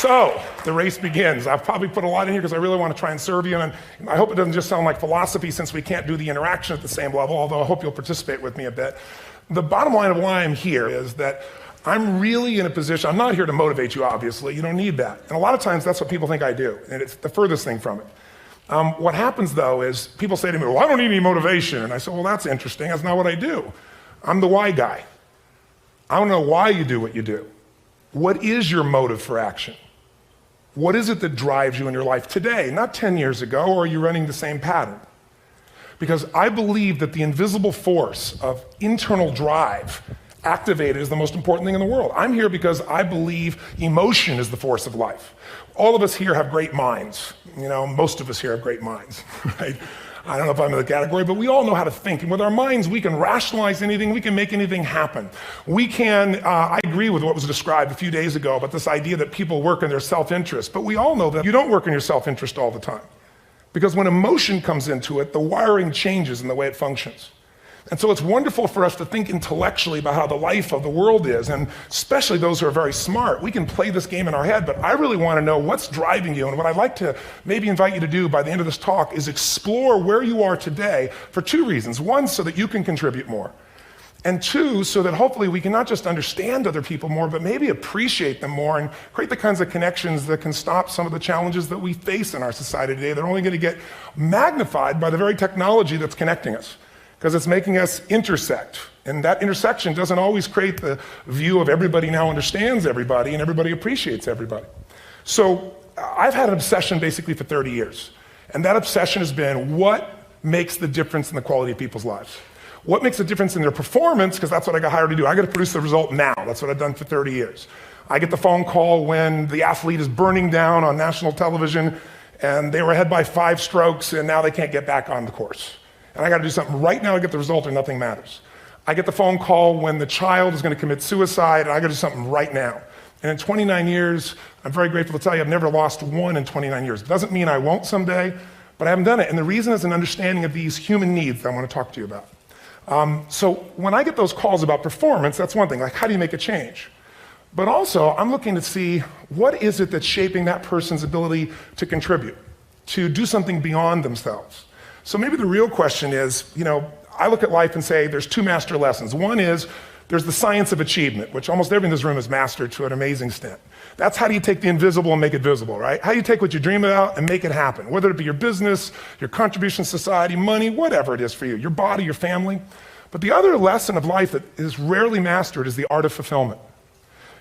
So the race begins. I've probably put a lot in here because I really want to try and serve you, and I hope it doesn't just sound like philosophy since we can't do the interaction at the same level, although I hope you'll participate with me a bit. The bottom line of why I'm here is that I'm really in a position, I'm not here to motivate you, obviously, you don't need that. And a lot of times that's what people think I do, and it's the furthest thing from it. What happens though is people say to me, well, I don't need any motivation. And I say, well, that's interesting, that's not what I do. I'm the why guy. I don't know why you do what you do. What is your motive for action? What is it that drives you in your life today, not 10 years ago, or are you running the same pattern? Because I believe that the invisible force of internal drive activated is the most important thing in the world. I'm here because I believe emotion is the force of life. All of us here have great minds. You know, most of us here have great minds, right? I don't know if I'm in the category, but we all know how to think. And with our minds, we can rationalize anything, we can make anything happen. We can, I agree with what was described a few days ago about this idea that people work in their self-interest, but we all know that you don't work in your self-interest all the time. Because when emotion comes into it, the wiring changes in the way it functions. And so it's wonderful for us to think intellectually about how the life of the world is, and especially those who are very smart. We can play this game in our head, but I really want to know what's driving you. And what I'd like to maybe invite you to do by the end of this talk is explore where you are today for two reasons. One, so that you can contribute more. And two, so that hopefully we can not just understand other people more, but maybe appreciate them more and create the kinds of connections that can stop some of the challenges that we face in our society today. They're only going to get magnified by the very technology that's connecting us, because it's making us intersect. And that intersection doesn't always create the view of everybody now understands everybody and everybody appreciates everybody. So I've had an obsession basically for 30 years. And that obsession has been what makes the difference in the quality of people's lives? What makes a difference in their performance? Because that's what I got hired to do. I got to produce the result now. That's what I've done for 30 years. I get the phone call when the athlete is burning down on national television and they were ahead by 5 strokes and now they can't get back on the course. And I got to do something right now to get the result or nothing matters. I get the phone call when the child is going to commit suicide and I got to do something right now. And in 29 years, I'm very grateful to tell you I've never lost one in 29 years. It doesn't mean I won't someday, but I haven't done it. And the reason is an understanding of these human needs that I want to talk to you about. So when I get those calls about performance, that's one thing, like how do you make a change? But also, I'm looking to see what is it that's shaping that person's ability to contribute, to do something beyond themselves. So maybe the real question is, you know, I look at life and say there's 2 master lessons. One is there's the science of achievement, which almost everyone in this room has mastered to an amazing extent. That's how do you take the invisible and make it visible, right? How do you take what you dream about and make it happen, whether it be your business, your contribution to society, money, whatever it is for you, your body, your family. But the other lesson of life that is rarely mastered is the art of fulfillment.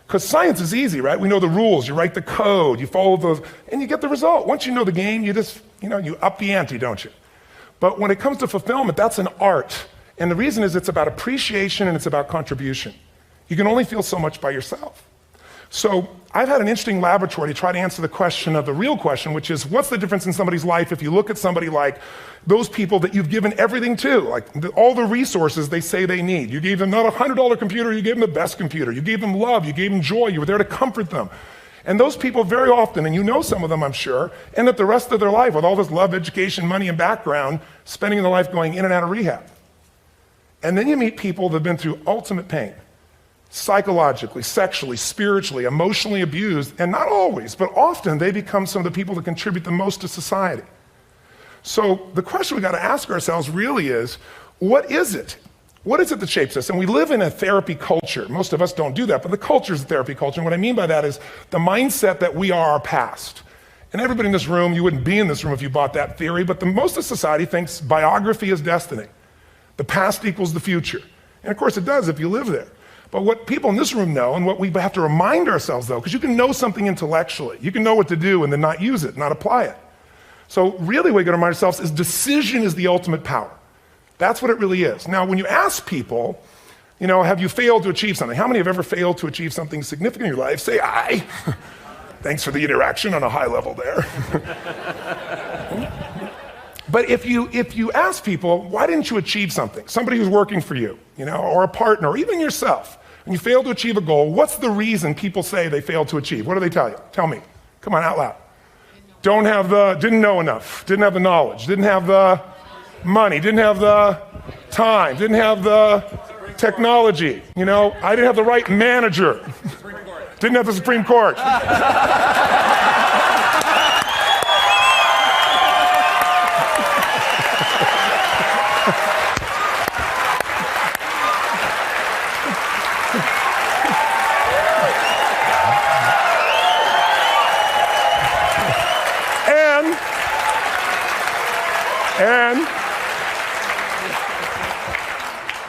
Because science is easy, right? We know the rules, you write the code, you follow those, and you get the result. Once you know the game, you just, you up the ante, don't you? But when it comes to fulfillment, that's an art. And the reason is it's about appreciation and it's about contribution. You can only feel so much by yourself. So I've had an interesting laboratory to try to answer the question of the real question, which is what's the difference in somebody's life if you look at somebody like those people that you've given everything to, like all the resources they say they need. You gave them not a $100 computer, you gave them the best computer. You gave them love, you gave them joy, you were there to comfort them. And those people very often, and you know some of them I'm sure, end up the rest of their life with all this love, education, money, and background, spending their life going in and out of rehab. And then you meet people that have been through ultimate pain, psychologically, sexually, spiritually, emotionally abused, and not always, but often they become some of the people that contribute the most to society. So the question we got to ask ourselves really is, what is it? What is it that shapes us? And we live in a therapy culture. Most of us don't do that, but the culture is a therapy culture. And what I mean by that is the mindset that we are our past. And everybody in this room, you wouldn't be in this room if you bought that theory, but most of society thinks biography is destiny. The past equals the future. And of course it does if you live there. But what people in this room know, and what we have to remind ourselves though, because you can know something intellectually, you can know what to do and then not use it, not apply it. So really what we got to remind ourselves is decision is the ultimate power. That's what it really is. Now, when you ask people, have you failed to achieve something? How many have ever failed to achieve something significant in your life? Say, I. Thanks for the interaction on a high level there. But if you ask people, why didn't you achieve something? Somebody who's working for you, or a partner, or even yourself, and you failed to achieve a goal, what's the reason people say they failed to achieve? What do they tell you? Tell me. Come on, out loud. Didn't know enough, didn't have the knowledge, didn't have the money, didn't have the time, didn't have the technology, I didn't have the right manager, didn't have the Supreme Court.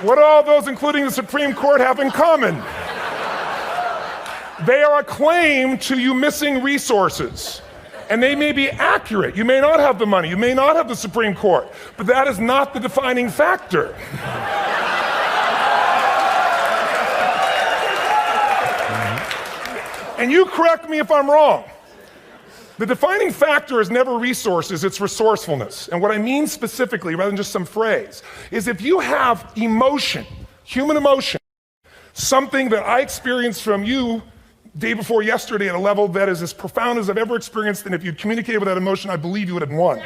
What do all those, including the Supreme Court, have in common? They are a claim to you missing resources. And they may be accurate. You may not have the money. You may not have the Supreme Court. But that is not the defining factor. And you correct me if I'm wrong. The defining factor is never resources, it's resourcefulness. And what I mean specifically, rather than just some phrase, is if you have emotion, human emotion, something that I experienced from you day before yesterday at a level that is as profound as I've ever experienced, and if you'd communicated with that emotion, I believe you would have won.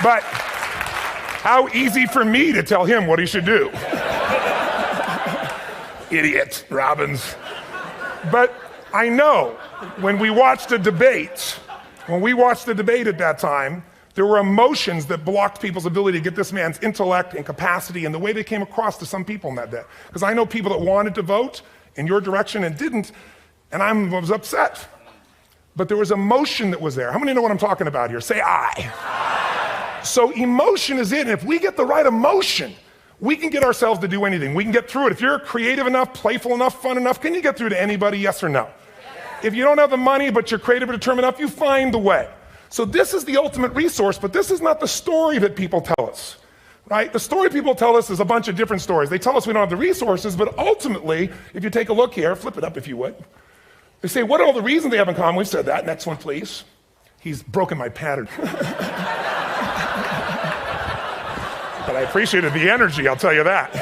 But how easy for me to tell him what he should do. Idiot, Robbins. But I know when we watched a debate, at that time, there were emotions that blocked people's ability to get this man's intellect and capacity and the way they came across to some people in that day. Because I know people that wanted to vote in your direction and didn't, and I was upset. But there was emotion that was there. How many know what I'm talking about here? Say I. So emotion is it, and if we get the right emotion, we can get ourselves to do anything. We can get through it. If you're creative enough, playful enough, fun enough, can you get through to anybody, yes or no? If you don't have the money, but you're creative and determined enough, you find the way. So this is the ultimate resource, but this is not the story that people tell us, right? The story people tell us is a bunch of different stories. They tell us we don't have the resources, but ultimately, if you take a look here, flip it up if you would. They say, what are all the reasons they have in common? We've said that. Next one, please. He's broken my pattern. But I appreciated the energy, I'll tell you that.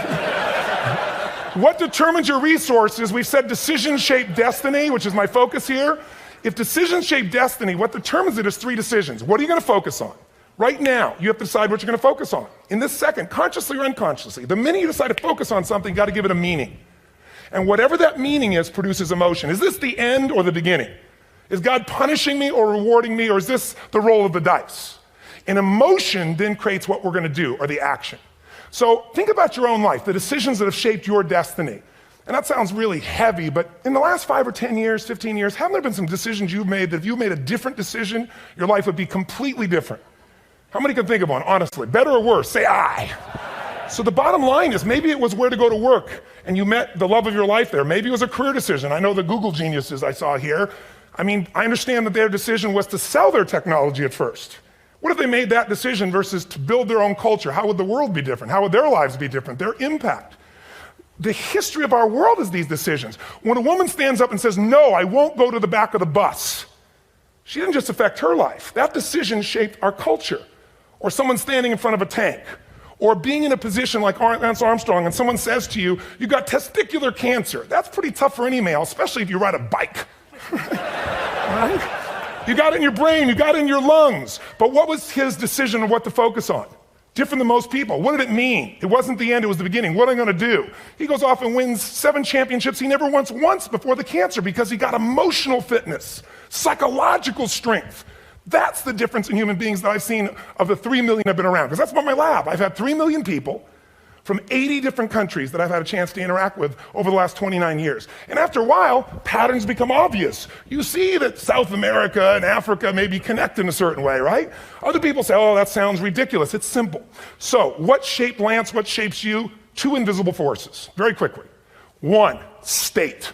What determines your resources? We've said decisions shape destiny, which is my focus here. If decisions shape destiny, what determines it is 3 decisions. What are you going to focus on? Right now, you have to decide what you're going to focus on. In this second, consciously or unconsciously, the minute you decide to focus on something, you've got to give it a meaning. And whatever that meaning is produces emotion. Is this the end or the beginning? Is God punishing me or rewarding me, or is this the roll of the dice? And emotion then creates what we're going to do, or the action. So think about your own life, the decisions that have shaped your destiny. And that sounds really heavy, but in the last 5 or 10 years, 15 years, haven't there been some decisions you've made that if you made a different decision, your life would be completely different? How many can think of one, honestly? Better or worse? Say I. So the bottom line is maybe it was where to go to work and you met the love of your life there. Maybe it was a career decision. I know the Google geniuses I saw here. I mean, I understand that their decision was to sell their technology at first. What if they made that decision versus to build their own culture? How would the world be different? How would their lives be different? Their impact. The history of our world is these decisions. When a woman stands up and says, no, I won't go to the back of the bus, she didn't just affect her life. That decision shaped our culture. Or someone standing in front of a tank. Or being in a position like Lance Armstrong and someone says to you, you got testicular cancer. That's pretty tough for any male, especially if you ride a bike. Right? You got it in your brain, you got it in your lungs. But what was his decision of what to focus on? Different than most people. What did it mean? It wasn't the end, it was the beginning. What am I going to do? He goes off and wins 7 championships he never won once before the cancer because he got emotional fitness, psychological strength. That's the difference in human beings that I've seen of the 3 million I've been around. Because that's what my lab. I've had 3 million people from 80 different countries that I've had a chance to interact with over the last 29 years. And after a while, patterns become obvious. You see that South America and Africa may be connected in a certain way, right? Other people say, oh, that sounds ridiculous. It's simple. So what shaped Lance? What shapes you? 2 invisible forces, very quickly. 1, state.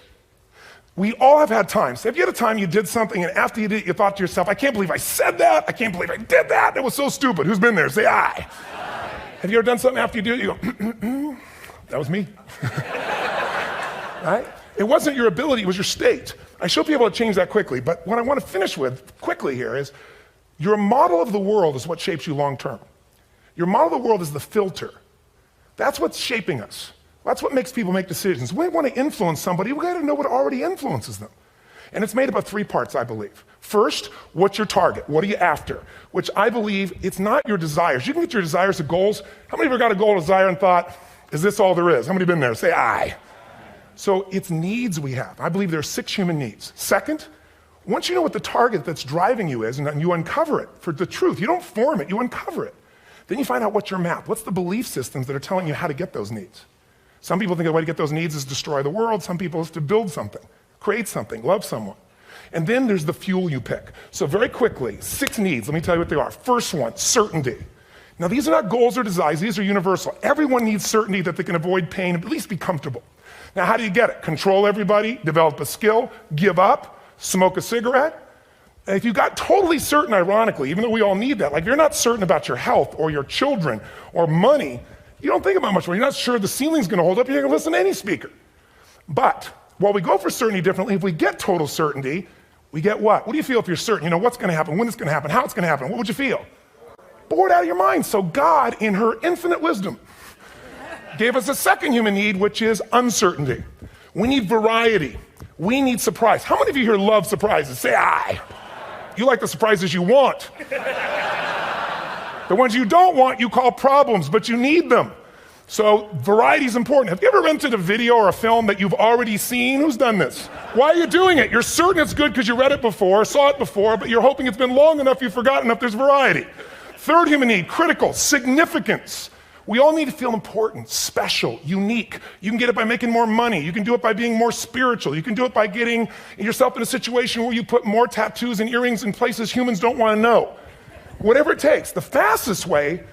We all have had times. Have you had a time you did something and after you did it, you thought to yourself, I can't believe I said that. I can't believe I did that. That was so stupid. Who's been there? Say I. Have you ever done something after you do it, you go, that was me. Right? It wasn't your ability, it was your state. I should be able to change that quickly, but what I want to finish with quickly here is your model of the world is what shapes you long term. Your model of the world is the filter. That's what's shaping us. That's what makes people make decisions. When we want to influence somebody, we got to know what already influences them. And it's made up of 3 parts, I believe. First, what's your target? What are you after? Which I believe it's not your desires. You can get your desires to goals. How many of you got a goal, desire, and thought, is this all there is? How many have been there? Say I. So it's needs we have. I believe there are 6 human needs. Second, once you know what the target that's driving you is, and you uncover it for the truth, you don't form it, you uncover it. Then you find out what's your map. What's the belief systems that are telling you how to get those needs? Some people think the way to get those needs is destroy the world. Some people is to build something, create something, love someone. And then there's the fuel you pick. So very quickly, 6 needs, let me tell you what they are. First one, certainty. Now these are not goals or desires, these are universal. Everyone needs certainty that they can avoid pain and at least be comfortable. Now how do you get it? Control everybody, develop a skill, give up, smoke a cigarette. And if you got totally certain, ironically, even though we all need that, like if you're not certain about your health or your children or money, you don't think about much more. You're not sure the ceiling's gonna hold up, you're gonna listen to any speaker. But while we go for certainty differently, if we get total certainty, we get what? What do you feel if you're certain? You know what's gonna happen, when it's gonna happen, how it's gonna happen, what would you feel? Bored out of your mind. So God, in her infinite wisdom, gave us a second human need, which is uncertainty. We need variety. We need surprise. How many of you here love surprises? Say aye. You like the surprises you want. The ones you don't want, you call problems, but you need them. So variety is important. Have you ever rented a video or a film that you've already seen? Who's done this? Why are you doing it? You're certain it's good because you read it before, saw it before, but you're hoping it's been long enough you've forgotten enough there's variety. Third human need, critical, significance. We all need to feel important, special, unique. You can get it by making more money. You can do it by being more spiritual. You can do it by getting yourself in a situation where you put more tattoos and earrings in places humans don't want to know. Whatever it takes. The fastest way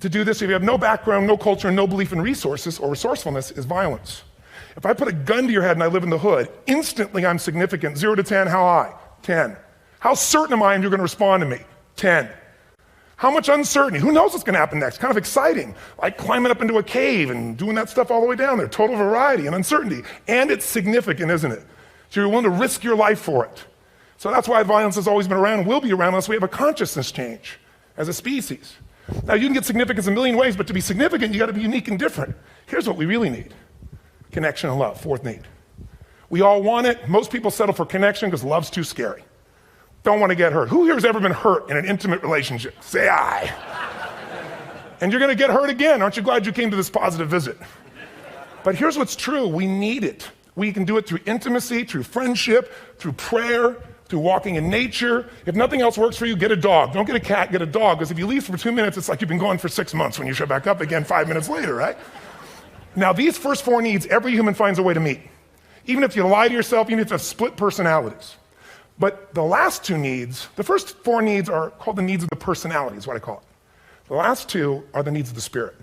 to do this, if you have no background, no culture, and no belief in resources or resourcefulness, is violence. If I put a gun to your head and I live in the hood, instantly I'm significant. 0 to 10, how high? 10. How certain am I you're going to respond to me? 10. How much uncertainty? Who knows what's going to happen next? Kind of exciting, like climbing up into a cave and doing that stuff all the way down there. Total variety and uncertainty. And it's significant, isn't it? So you're willing to risk your life for it. So that's why violence has always been around and will be around unless we have a consciousness change as a species. Now you can get significance a million ways, but to be significant, you got to be unique and different. Here's what we really need. Connection and love, fourth need. We all want it. Most people settle for connection because love's too scary. Don't want to get hurt. Who here has ever been hurt in an intimate relationship? Say aye. And you're going to get hurt again. Aren't you glad you came to this positive visit? But here's what's true. We need it. We can do it through intimacy, through friendship, through prayer, through walking in nature. If nothing else works for you, get a dog. Don't get a cat, get a dog. Because if you leave for 2 minutes, it's like you've been gone for 6 months when you show back up again 5 minutes later, right? Now, these first 4 needs, every human finds a way to meet. Even if you lie to yourself, even if you have split personalities. But the last 2 needs, the first 4 needs are called the needs of the personality, is what I call it. The last 2 are the needs of the spirit.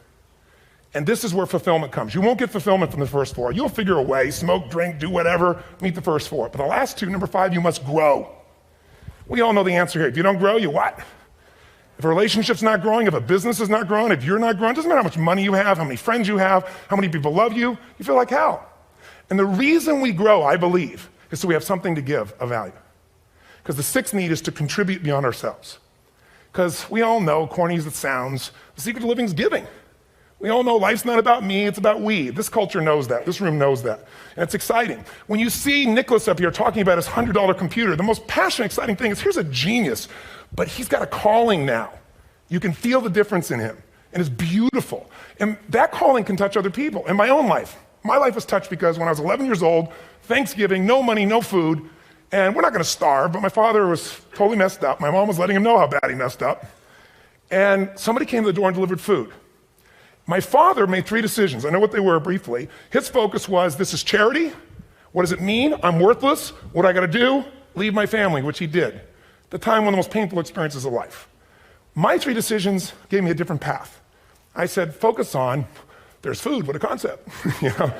And this is where fulfillment comes. You won't get fulfillment from the first 4. You'll figure a way, smoke, drink, do whatever, meet the first 4. But the last 2, number 5, you must grow. We all know the answer here. If you don't grow, you what? If a relationship's not growing, if a business is not growing, if you're not growing, it doesn't matter how much money you have, how many friends you have, how many people love you, you feel like hell. And the reason we grow, I believe, is so we have something to give of value. Because the 6th need is to contribute beyond ourselves. Because we all know, corny as it sounds, the secret of living is giving. We all know life's not about me, it's about we. This culture knows that, this room knows that. And it's exciting. When you see Nicholas up here talking about his $100 computer, the most passionate, exciting thing is here's a genius, but he's got a calling now. You can feel the difference in him, and it's beautiful. And that calling can touch other people. In my own life, my life was touched because when I was 11 years old, Thanksgiving, no money, no food, and we're not going to starve, but my father was totally messed up. My mom was letting him know how bad he messed up. And somebody came to the door and delivered food. My father made 3 decisions. I know what they were briefly. His focus was, this is charity. What does it mean? I'm worthless. What I got to do? Leave my family, which he did. At the time, one of the most painful experiences of life. My 3 decisions gave me a different path. I said, focus on, there's food. What a concept. You know?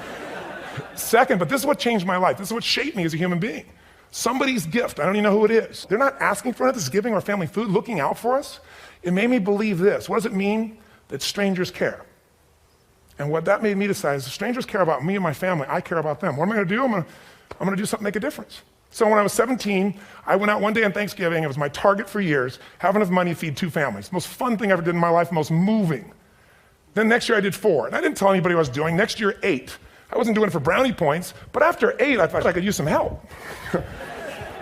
Second, but this is what changed my life. This is what shaped me as a human being. Somebody's gift, I don't even know who it is. They're not asking for it, this is giving our family food, looking out for us. It made me believe this. What does it mean? That strangers care. And what that made me decide is if strangers care about me and my family, I care about them. What am I gonna do? I'm gonna do something to make a difference. So when I was 17, I went out one day on Thanksgiving, it was my target for years, have enough money to feed 2 families. Most fun thing I ever did in my life, most moving. Then next year I did 4, and I didn't tell anybody what I was doing. Next year, 8. I wasn't doing it for brownie points, but after 8, I thought I could use some help.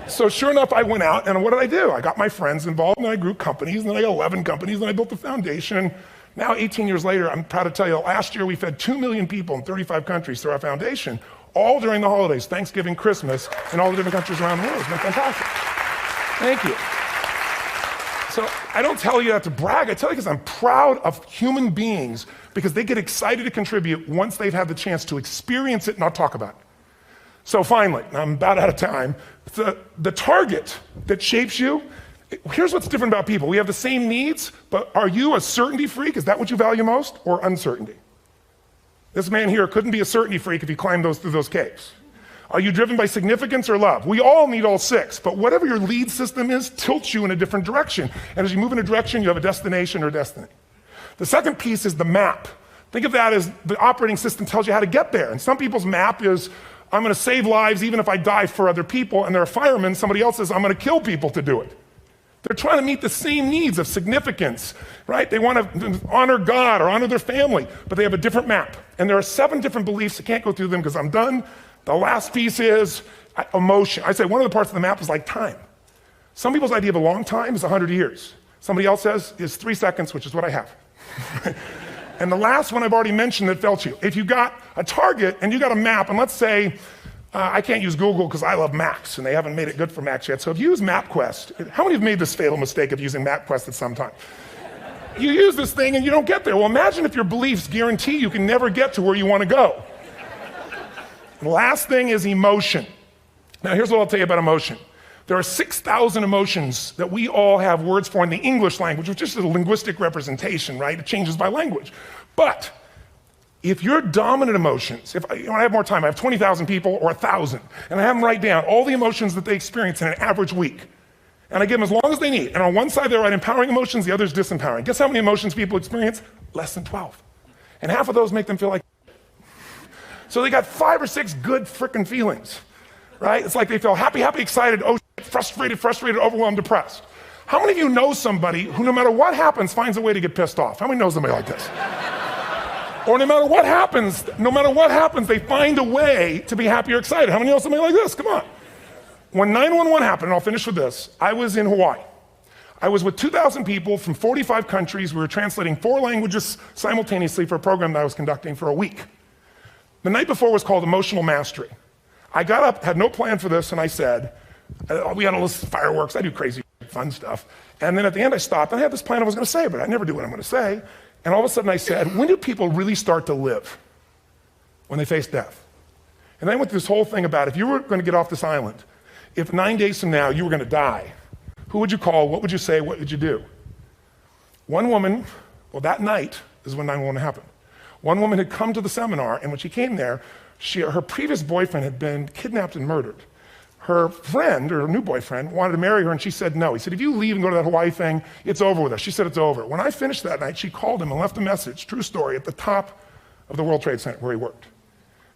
So sure enough, I went out, and what did I do? I got my friends involved, and I grew companies, and then I got 11 companies, and I built a foundation. Now, 18 years later, I'm proud to tell you, last year we fed 2 million people in 35 countries through our foundation, all during the holidays, Thanksgiving, Christmas, in all the different countries around the world. It's been fantastic. Thank you. So I don't tell you that to brag, I tell you because I'm proud of human beings because they get excited to contribute once they've had the chance to experience it and not talk about it. So finally, I'm about out of time, the target that shapes you, here's what's different about people. We have the same needs, but are you a certainty freak? Is that what you value most, or uncertainty? This man here couldn't be a certainty freak if he climbed through those caves. Are you driven by significance or love? We all need all six, but whatever your lead system is tilts you in a different direction. And as you move in a direction, you have a destination or destiny. The second piece is the map. Think of that as the operating system tells you how to get there. And some people's map is, I'm gonna save lives even if I die for other people, and they're a fireman. Somebody else says, I'm gonna kill people to do it. They're trying to meet the same needs of significance, right? They want to honor God or honor their family, but they have a different map. And there are 7 different beliefs. I can't go through them because I'm done. The last piece is emotion. I say one of the parts of the map is like time. Some people's idea of a long time is 100 years. Somebody else says is 3 seconds, which is what I have. And the last one I've already mentioned that felt you. If you got a target and you got a map, and let's say, I can't use Google because I love Macs, and they haven't made it good for Macs yet. So if you use MapQuest, how many have made this fatal mistake of using MapQuest at some time? You use this thing and you don't get there. Well, imagine if your beliefs guarantee you can never get to where you want to go. The last thing is emotion. Now here's what I'll tell you about emotion. There are 6,000 emotions that we all have words for in the English language, which is just a linguistic representation, right? It changes by language. But if your dominant emotions, if I have more time, I have 20,000 people or 1,000, and I have them write down all the emotions that they experience in an average week. And I give them as long as they need. And on one side they write empowering emotions, the other is disempowering. Guess how many emotions people experience? Less than 12. And half of those make them feel like so they got 5 or 6 good frickin' feelings, right? It's like they feel happy, happy, excited, oh shit, frustrated, overwhelmed, depressed. How many of you know somebody who no matter what happens finds a way to get pissed off? How many know somebody like this? Or no matter what happens, they find a way to be happy or excited. How many know somebody like this? Come on. When 9/11 happened, and I'll finish with this, I was in Hawaii. I was with 2,000 people from 45 countries. We were translating 4 languages simultaneously for a program that I was conducting for a week. The night before was called Emotional Mastery. I got up, had no plan for this, and I said, we had all this fireworks, I do crazy fun stuff. And then at the end I stopped, and I had this plan I was gonna say, but I never do what I'm gonna say. And all of a sudden I said, when do people really start to live? When they face death. And then I went through this whole thing about if you were gonna get off this island, if 9 days from now you were gonna die, who would you call, what would you say, what would you do? One woman, well that night is when 9/11 happened. One woman had come to the seminar, and when she came there, her previous boyfriend had been kidnapped and murdered. Her friend, or her new boyfriend, wanted to marry her, and she said no. He said, if you leave and go to that Hawaii thing, it's over with us. She said it's over. When I finished that night, she called him and left a message, true story, at the top of the World Trade Center where he worked,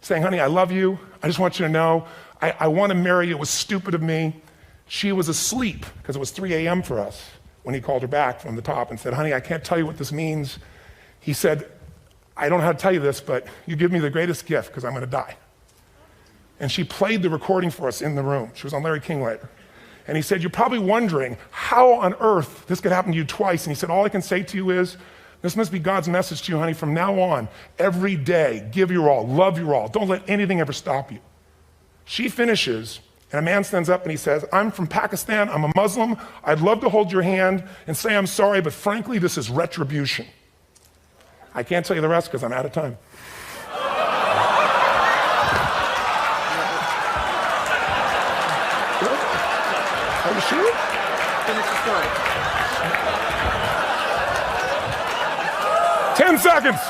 saying, honey, I love you. I just want you to know, I want to marry you. It was stupid of me. She was asleep, because it was 3 a.m. for us, when he called her back from the top and said, honey, I can't tell you what this means. He said, I don't know how to tell you this, but you give me the greatest gift because I'm going to die. And she played the recording for us in the room. She was on Larry King later. And he said, you're probably wondering how on earth this could happen to you twice. And he said, all I can say to you is, this must be God's message to you, honey. From now on, every day, give your all, love your all. Don't let anything ever stop you. She finishes, and a man stands up and he says, I'm from Pakistan, I'm a Muslim. I'd love to hold your hand and say I'm sorry, but frankly, this is retribution. I can't tell you the rest because I'm out of time. Are you sure? Finish the story. 10 seconds.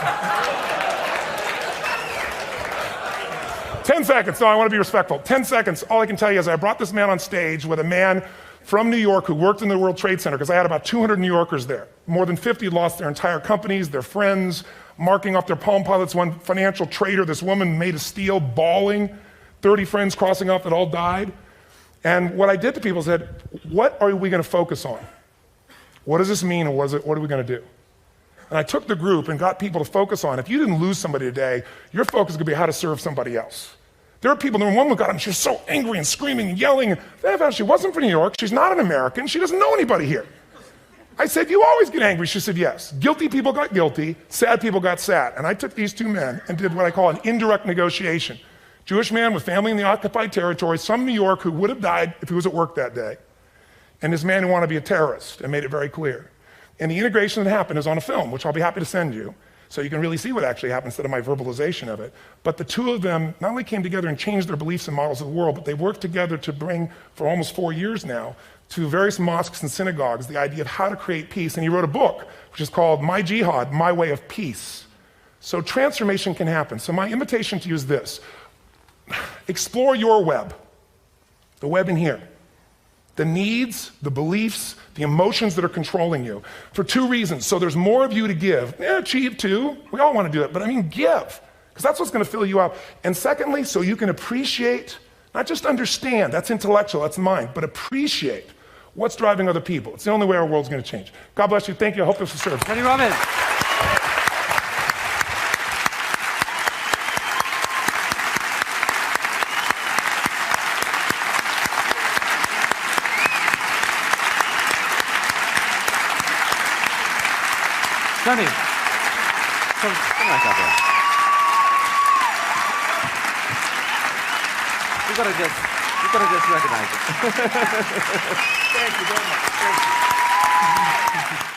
10 seconds. No, I want to be respectful. 10 seconds. All I can tell you is I brought this man on stage with a man from New York who worked in the World Trade Center, because I had about 200 New Yorkers there. More than 50 lost their entire companies, their friends, marking off their Palm Pilots. One financial trader, this woman made of steel, bawling, 30 friends crossing off that all died. And what I did to people is said, what are we going to focus on? What does this mean, or what are we going to do? And I took the group and got people to focus on, if you didn't lose somebody today, your focus is going to be how to serve somebody else. There are people, one woman got up, she was so angry and screaming and yelling. And then I found she wasn't from New York, she's not an American, she doesn't know anybody here. I said, you always get angry? She said, yes. Guilty people got guilty, sad people got sad. And I took these 2 men and did what I call an indirect negotiation. Jewish man with family in the occupied territory, some New York who would have died if he was at work that day. And this man who wanted to be a terrorist, and made it very clear. And the integration that happened is on a film, which I'll be happy to send you. So you can really see what actually happened instead of my verbalization of it. But the two of them not only came together and changed their beliefs and models of the world, but they worked together to bring, for almost 4 years now, to various mosques and synagogues, the idea of how to create peace. And he wrote a book, which is called My Jihad, My Way of Peace. So transformation can happen. So my invitation to you is this. Explore your web, the web in here. The needs, the beliefs, the emotions that are controlling you, for two reasons. So there's more of you to give. Achieve too. We all want to do it, but I mean give, because that's what's going to fill you up. And secondly, so you can appreciate, not just understand, that's intellectual, that's mind, but appreciate what's driving other people. It's the only way our world's going to change. God bless you. Thank you. I hope this will serve. Tony Robbins. Tony, come back up here. You gotta just recognize it. Thank you very much. Thank you.